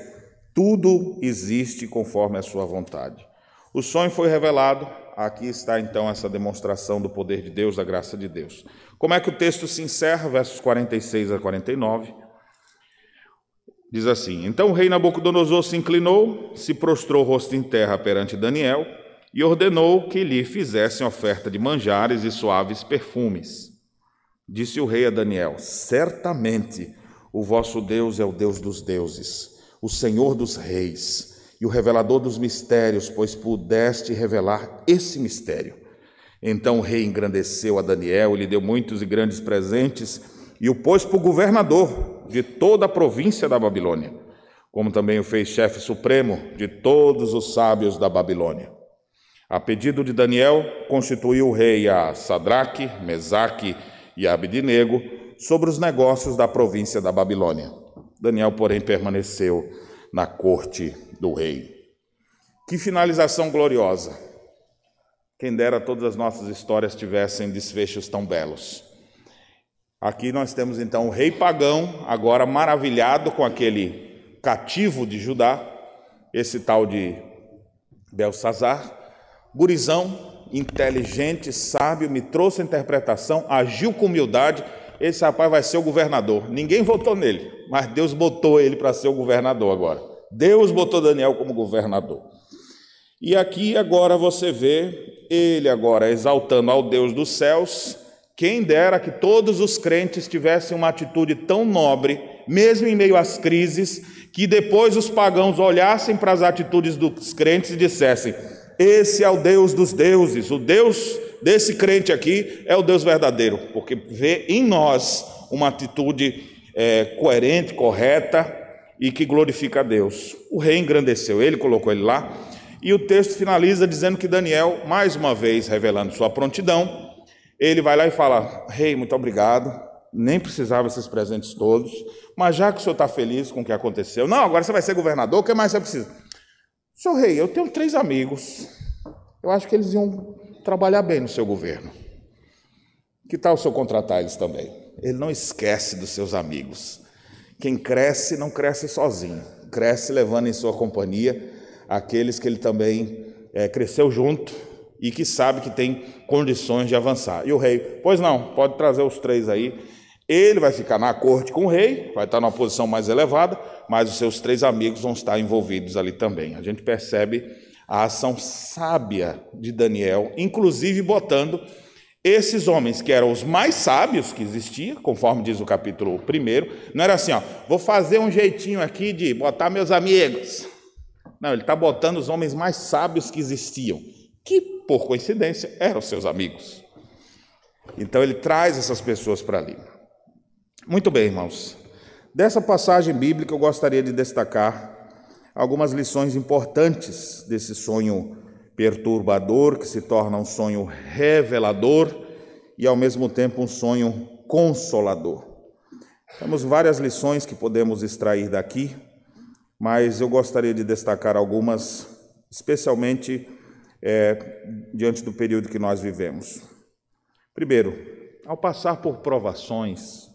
Tudo existe conforme a sua vontade. O sonho foi revelado. Aqui está então essa demonstração do poder de Deus, da graça de Deus. Como é que o texto se encerra? Versos 46 a 49. Diz assim: Então o rei Nabucodonosor se inclinou, se prostrou rosto em terra perante Daniel e ordenou que lhe fizessem oferta de manjares e suaves perfumes. Disse o rei a Daniel: Certamente o vosso Deus é o Deus dos deuses, o Senhor dos reis e o revelador dos mistérios, pois pudeste revelar esse mistério. Então o rei engrandeceu a Daniel e lhe deu muitos e grandes presentes e o pôs por governador de toda a província da Babilônia, como também o fez chefe supremo de todos os sábios da Babilônia. A pedido de Daniel, constituiu o rei a Sadraque, Mesaque e Abednego sobre os negócios da província da Babilônia. Daniel, porém, permaneceu na corte do rei. Que finalização gloriosa! Quem dera todas as nossas histórias tivessem desfechos tão belos. Aqui nós temos então o rei pagão, agora maravilhado com aquele cativo de Judá, esse tal de Belsazar, gurizão, inteligente, sábio, me trouxe a interpretação, agiu com humildade. Esse rapaz vai ser o governador. Ninguém votou nele, mas Deus botou ele para ser o governador agora. Deus botou Daniel como governador. E aqui agora você vê ele agora exaltando ao Deus dos céus. Quem dera que todos os crentes tivessem uma atitude tão nobre, mesmo em meio às crises, que depois os pagãos olhassem para as atitudes dos crentes e dissessem: esse é o Deus dos deuses, o Deus desse crente aqui é o Deus verdadeiro, porque vê em nós uma atitude coerente, correta e que glorifica a Deus. O rei engrandeceu ele, colocou ele lá, e o texto finaliza dizendo que Daniel, mais uma vez revelando sua prontidão, ele vai lá e fala: rei, muito obrigado, nem precisava desses presentes todos, mas já que o senhor está feliz com o que aconteceu, não, agora você vai ser governador, o que mais você precisa? Senhor rei, eu tenho 3 amigos, eu acho que eles iam trabalhar bem no seu governo. Que tal o senhor contratar eles também? Ele não esquece dos seus amigos. Quem cresce, não cresce sozinho, cresce levando em sua companhia aqueles que ele também cresceu junto e que sabe que tem condições de avançar. E o rei, pois não, pode trazer os 3 aí. Ele vai ficar na corte com o rei, vai estar numa posição mais elevada, mas os seus 3 amigos vão estar envolvidos ali também. A gente percebe a ação sábia de Daniel, inclusive botando esses homens que eram os mais sábios que existiam, conforme diz o capítulo 1, não era assim, vou fazer um jeitinho aqui de botar meus amigos. Não, ele está botando os homens mais sábios que existiam, que, por coincidência, eram seus amigos. Então ele traz essas pessoas para ali. Muito bem, irmãos. Dessa passagem bíblica eu gostaria de destacar algumas lições importantes desse sonho perturbador, que se torna um sonho revelador e, ao mesmo tempo, um sonho consolador. Temos várias lições que podemos extrair daqui, mas eu gostaria de destacar algumas, especialmente diante do período que nós vivemos. Primeiro, ao passar por provações,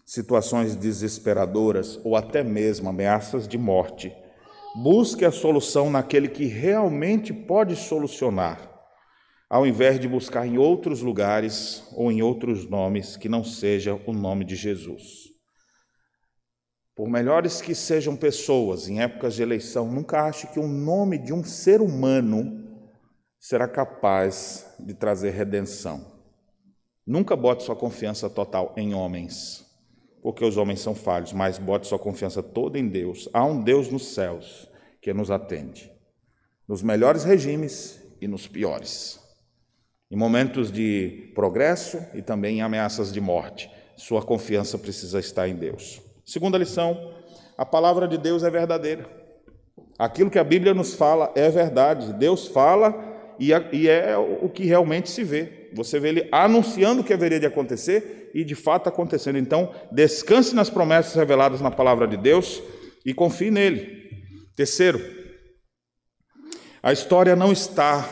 situações desesperadoras ou até mesmo ameaças de morte, busque a solução naquele que realmente pode solucionar, ao invés de buscar em outros lugares ou em outros nomes que não seja o nome de Jesus. Por melhores que sejam pessoas em épocas de eleição, nunca ache que o nome de um ser humano será capaz de trazer redenção. Nunca bote sua confiança total em homens, porque os homens são falhos, mas bote sua confiança toda em Deus. Há um Deus nos céus que nos atende, nos melhores regimes e nos piores. Em momentos de progresso e também em ameaças de morte, sua confiança precisa estar em Deus. Segunda lição, a palavra de Deus é verdadeira. Aquilo que a Bíblia nos fala é verdade. Deus fala e é o que realmente se vê. Você vê Ele anunciando o que haveria de acontecer e de fato acontecendo. Então, descanse nas promessas reveladas na palavra de Deus e confie nele. Terceiro, a história não está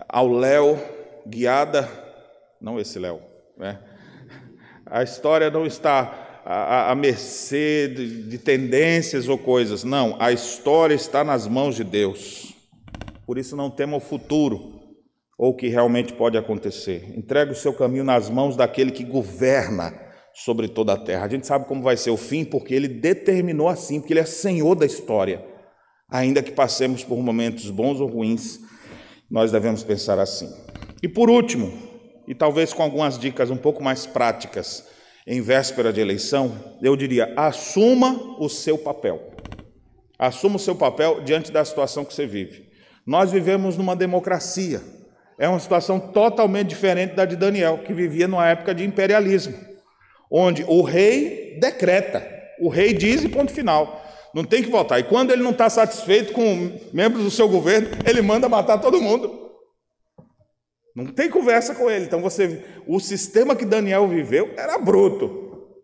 ao léu guiada, não esse léu, né? A história não está à mercê de tendências ou coisas. Não, a história está nas mãos de Deus. Por isso não tema o futuro ou o que realmente pode acontecer. Entregue o seu caminho nas mãos daquele que governa sobre toda a terra. A gente sabe como vai ser o fim porque Ele determinou assim, porque Ele é Senhor da história. Ainda que passemos por momentos bons ou ruins, nós devemos pensar assim. E por último, e talvez com algumas dicas um pouco mais práticas, em véspera de eleição, eu diria, assuma o seu papel. Assuma o seu papel diante da situação que você vive. Nós vivemos numa democracia. É uma situação totalmente diferente da de Daniel, que vivia numa época de imperialismo, onde o rei decreta, o rei diz e ponto final. Não tem que votar. E quando ele não está satisfeito com membros do seu governo, ele manda matar todo mundo. Não tem conversa com ele. Então o sistema que Daniel viveu era bruto.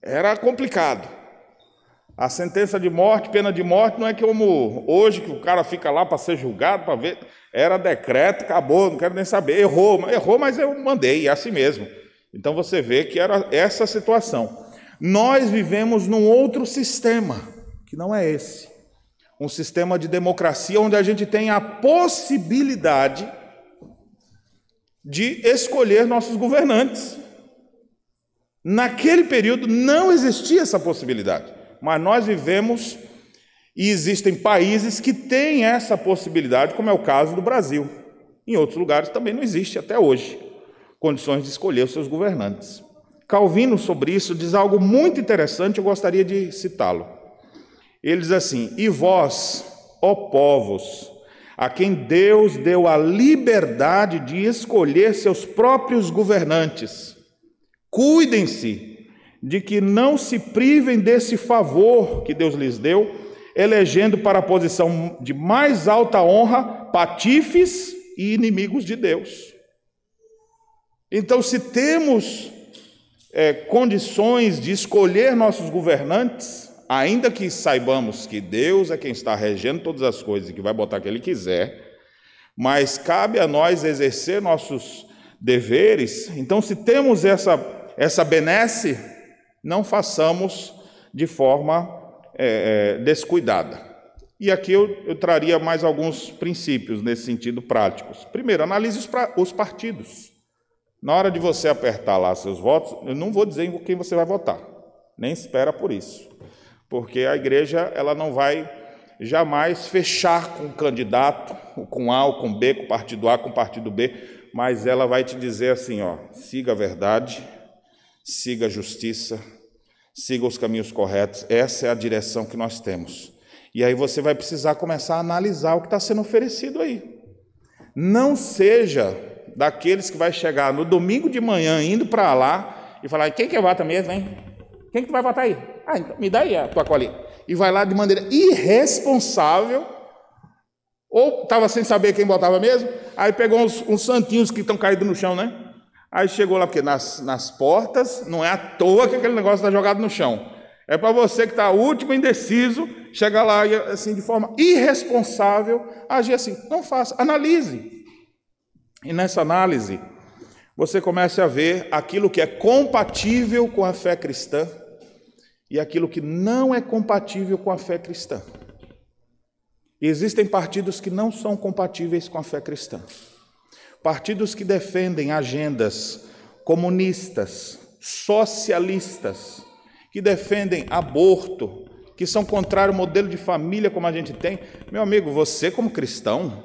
Era complicado. A sentença de morte, pena de morte, não é como hoje que o cara fica lá para ser julgado, para ver. Era decreto, acabou, não quero nem saber. Errou, mas eu mandei, é assim mesmo. Então você vê que era essa situação. Nós vivemos num outro sistema, que não é esse. Um sistema de democracia onde a gente tem a possibilidade de escolher nossos governantes. Naquele período não existia essa possibilidade, mas nós vivemos e existem países que têm essa possibilidade, como é o caso do Brasil. Em outros lugares também não existe até hoje condições de escolher os seus governantes. Calvino, sobre isso, diz algo muito interessante, eu gostaria de citá-lo. Ele diz assim: e vós, ó povos, a quem Deus deu a liberdade de escolher seus próprios governantes, cuidem-se de que não se privem desse favor que Deus lhes deu, elegendo para a posição de mais alta honra patifes e inimigos de Deus. Então, se temos condições de escolher nossos governantes, ainda que saibamos que Deus é quem está regendo todas as coisas e que vai botar o que Ele quiser, mas cabe a nós exercer nossos deveres. Então, se temos essa benesse, não façamos de forma descuidada. E aqui eu traria mais alguns princípios nesse sentido práticos. Primeiro, analise os partidos. Na hora de você apertar lá seus votos, eu não vou dizer em quem você vai votar, nem espera por isso, porque a igreja ela não vai jamais fechar com o candidato, com A ou com B, com o partido A, com o partido B, mas ela vai te dizer assim, ó, siga a verdade, siga a justiça, siga os caminhos corretos, essa é a direção que nós temos. E aí você vai precisar começar a analisar o que está sendo oferecido aí. Não seja daqueles que vai chegar no domingo de manhã, indo para lá, e falar, quem que vota mesmo, hein? Quem que vai votar aí? Ah, então me dá aí a tua colinha. E vai lá de maneira irresponsável, ou estava sem saber quem votava mesmo, aí pegou uns santinhos que estão caídos no chão, né? Aí chegou lá, porque nas portas, não é à toa que aquele negócio está jogado no chão. É para você que está último, indeciso, chegar lá e, assim, de forma irresponsável, agir assim. Não faça, analise. E nessa análise, você começa a ver aquilo que é compatível com a fé cristã e aquilo que não é compatível com a fé cristã. E existem partidos que não são compatíveis com a fé cristã. Partidos que defendem agendas comunistas, socialistas, que defendem aborto, que são contrários ao modelo de família como a gente tem. Meu amigo, você como cristão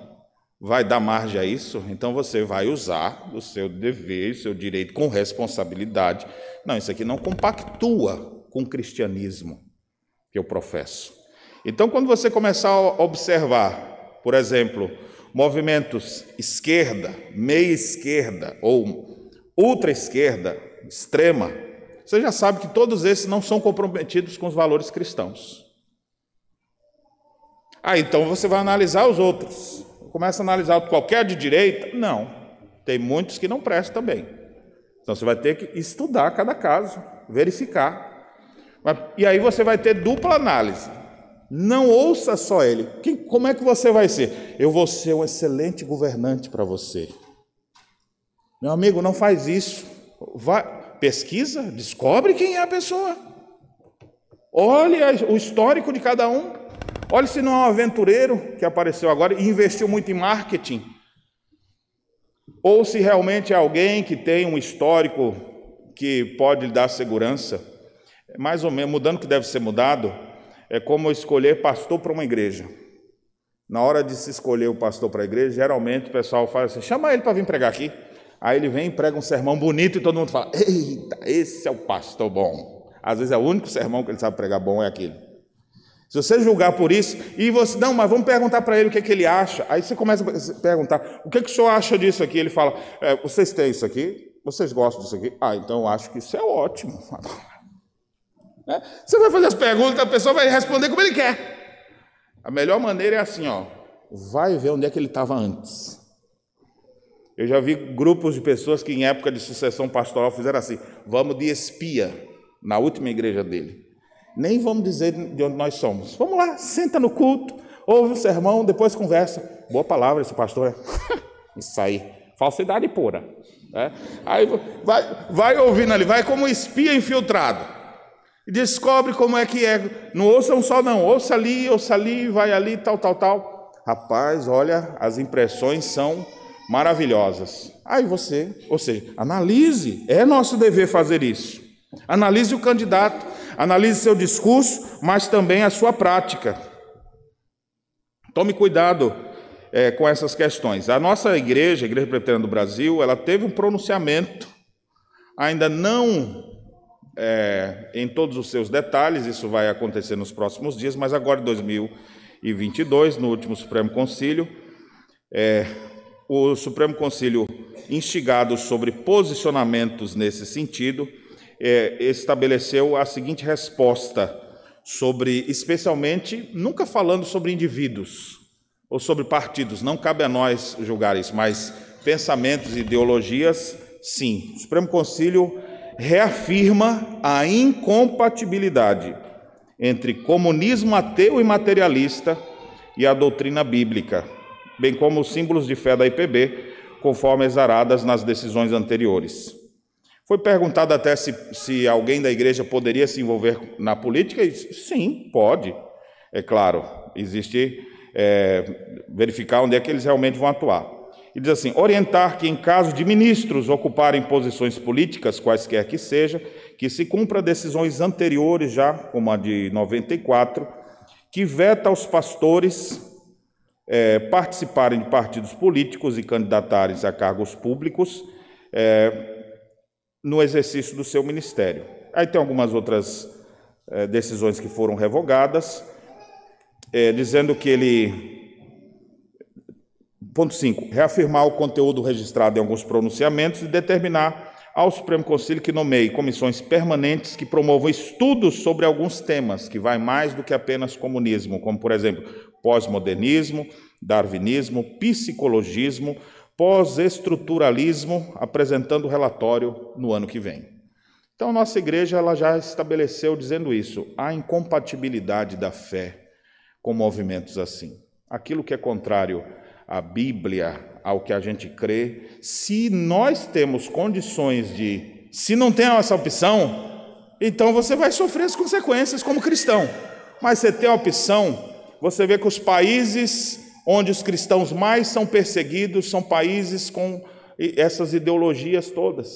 vai dar margem a isso? Então você vai usar o seu dever, o seu direito com responsabilidade. Não, isso aqui não compactua com o cristianismo que eu professo. Então, quando você começar a observar, por exemplo, movimentos esquerda, meia esquerda ou ultra esquerda, extrema, você já sabe que todos esses não são comprometidos com os valores cristãos. Então você vai analisar os outros. Começa a analisar qualquer de direita? Não. Tem muitos que não prestam também. Então você vai ter que estudar cada caso, verificar. E aí você vai ter dupla análise. Não ouça só ele. Como é que você vai ser? Eu vou ser um excelente governante para você. Meu amigo, não faz isso. Pesquisa, descobre quem é a pessoa. Olha o histórico de cada um. Olha se não é um aventureiro que apareceu agora e investiu muito em marketing. Ou se realmente é alguém que tem um histórico que pode lhe dar segurança. Mais ou menos, mudando o que deve ser mudado, é como escolher pastor para uma igreja. Na hora de se escolher o pastor para a igreja, geralmente o pessoal fala assim, chama ele para vir pregar aqui. Aí ele vem e prega um sermão bonito e todo mundo fala, eita, esse é o pastor bom. Às vezes é o único sermão que ele sabe pregar bom é aquele. Se você julgar por isso, e você, não, mas vamos perguntar para ele o que, que ele acha. Aí você começa a perguntar, o que, que o senhor acha disso aqui? Ele fala, vocês têm isso aqui? Vocês gostam disso aqui? Então eu acho que isso é ótimo. Você vai fazer as perguntas, a pessoa vai responder como ele quer. A melhor maneira é assim, vai ver onde é que ele estava antes. Eu já vi grupos de pessoas que em época de sucessão pastoral fizeram assim, vamos de espia na última igreja dele. Nem vamos dizer de onde nós somos. Vamos lá, senta no culto, ouve o sermão, depois conversa. Boa palavra esse pastor. Isso aí, falsidade pura. Aí vai ouvindo ali, vai como espia infiltrado. E descobre como é que é. Não ouçam só não, ouça ali, vai ali, tal. Rapaz, olha, as impressões são maravilhosas. Aí você, ou seja, analise, é nosso dever fazer isso. Analise o candidato, analise seu discurso, mas também a sua prática. Tome cuidado com essas questões. A nossa igreja, a Igreja Presbiteriana do Brasil, ela teve um pronunciamento, ainda não em todos os seus detalhes, isso vai acontecer nos próximos dias, mas agora em 2022, no último Supremo Concílio, o Supremo Concílio, instigado sobre posicionamentos nesse sentido, estabeleceu a seguinte resposta sobre, especialmente, nunca falando sobre indivíduos ou sobre partidos, não cabe a nós julgar isso, mas pensamentos e ideologias, sim. O Supremo Concílio reafirma a incompatibilidade entre comunismo ateu e materialista e a doutrina bíblica, bem como os símbolos de fé da IPB, conforme exaradas nas decisões anteriores. Foi perguntado até se alguém da igreja poderia se envolver na política, e sim, pode. É claro, existe verificar onde é que eles realmente vão atuar. E diz assim, orientar que em caso de ministros ocuparem posições políticas, quaisquer que seja, que se cumpra decisões anteriores já, como a de 94, que veta aos pastores participarem de partidos políticos e candidatarem-se a cargos públicos no exercício do seu ministério. Aí tem algumas outras decisões que foram revogadas, dizendo que ele... Ponto 5. Reafirmar o conteúdo registrado em alguns pronunciamentos e determinar ao Supremo Concílio que nomeie comissões permanentes que promovam estudos sobre alguns temas, que vai mais do que apenas comunismo, como, por exemplo, pós-modernismo, darwinismo, psicologismo, pós-estruturalismo, apresentando o relatório no ano que vem. Então, nossa igreja ela já estabeleceu dizendo isso, a incompatibilidade da fé com movimentos assim. Aquilo que é contrário à Bíblia, ao que a gente crê, se nós temos condições de... Se não tem essa opção, então você vai sofrer as consequências como cristão. Mas você tem a opção, você vê que os países onde os cristãos mais são perseguidos são países com essas ideologias todas.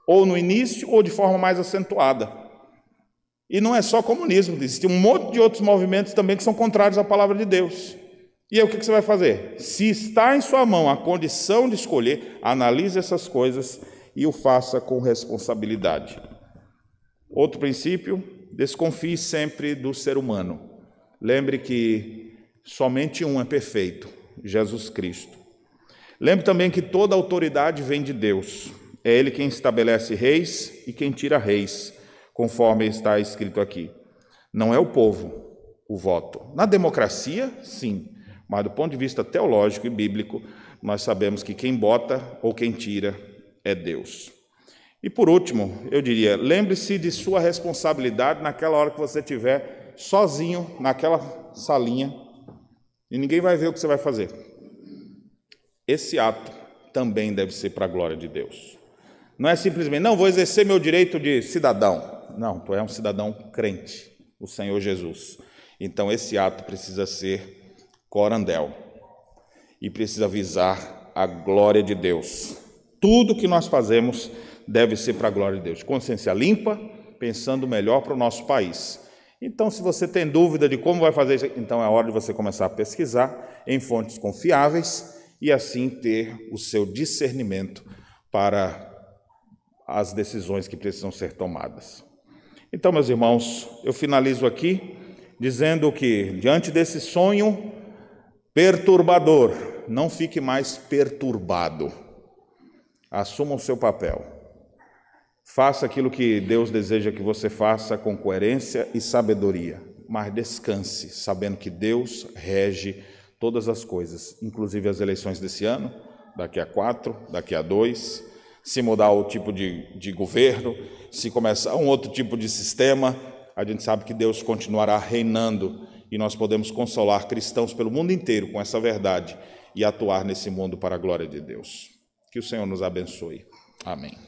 ou no início, ou de forma mais acentuada. E não é só comunismo, existe um monte de outros movimentos também que são contrários à palavra de Deus. E aí o que você vai fazer? Se está em sua mão a condição de escolher, analise essas coisas e o faça com responsabilidade. Outro princípio, desconfie sempre do ser humano. Lembre que somente um é perfeito, Jesus Cristo. Lembre também que toda autoridade vem de Deus. É Ele quem estabelece reis e quem tira reis, conforme está escrito aqui. Não é o povo o voto. Na democracia, sim, mas do ponto de vista teológico e bíblico, nós sabemos que quem bota ou quem tira é Deus. E por último, eu diria, lembre-se de sua responsabilidade naquela hora que você estiver sozinho naquela salinha e ninguém vai ver o que você vai fazer. Esse ato também deve ser para a glória de Deus. Não é simplesmente, não, vou exercer meu direito de cidadão. Não, tu é um cidadão crente, o Senhor Jesus. Então esse ato precisa ser corandel e precisa visar a glória de Deus. Tudo que nós fazemos deve ser para a glória de Deus. Consciência limpa, pensando melhor para o nosso país. Então, se você tem dúvida de como vai fazer isso, então é hora de você começar a pesquisar em fontes confiáveis e assim ter o seu discernimento para as decisões que precisam ser tomadas. Então, meus irmãos, eu finalizo aqui dizendo que, diante desse sonho perturbador, não fique mais perturbado. Assuma o seu papel. Faça aquilo que Deus deseja que você faça com coerência e sabedoria, mas descanse, sabendo que Deus rege todas as coisas, inclusive as eleições desse ano, daqui a 4, daqui a 2, se mudar o tipo de governo, se começar um outro tipo de sistema, a gente sabe que Deus continuará reinando e nós podemos consolar cristãos pelo mundo inteiro com essa verdade e atuar nesse mundo para a glória de Deus. Que o Senhor nos abençoe. Amém.